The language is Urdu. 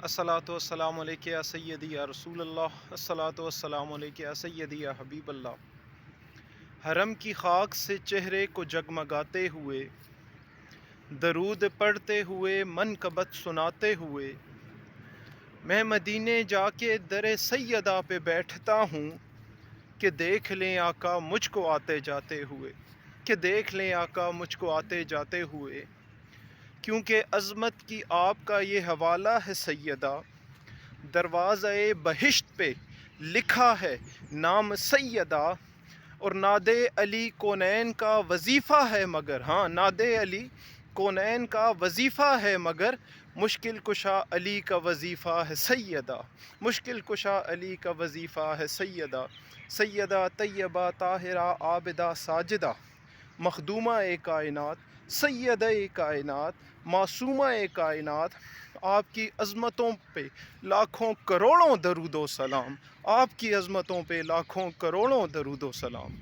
الصلاۃ والسلام علیک یا سیدی یا رسول اللہ، الصلاۃ والسلام علیک یا سیدی یا حبیب اللہ۔ حرم کی خاک سے چہرے کو جگمگاتے ہوئے، درود پڑھتے ہوئے، منقبت سناتے ہوئے، میں مدینے جا کے در سیدہ پہ بیٹھتا ہوں کہ دیکھ لیں آقا مجھ کو آتے جاتے ہوئے، کہ دیکھ لیں آقا مجھ کو آتے جاتے ہوئے، کیونکہ عظمت کی آپ کا یہ حوالہ ہے سیدہ، دروازۂ بہشت پہ لکھا ہے نام سیدہ، اور ناد علی کونین کا وظیفہ ہے مگر، ناد علی کونین کا وظیفہ ہے مگر، مشکل کشا علی کا وظیفہ ہے سیدہ، مشکل کشا علی کا وظیفہ ہے سیدہ، سیدہ طیبہ طاہرہ عابدہ ساجدہ، مخدومہ کائنات، سیدہ کائنات، معصومہ کائنات، آپ کی عظمتوں پہ لاکھوں کروڑوں درود و سلام، آپ کی عظمتوں پہ لاکھوں کروڑوں درود و سلام۔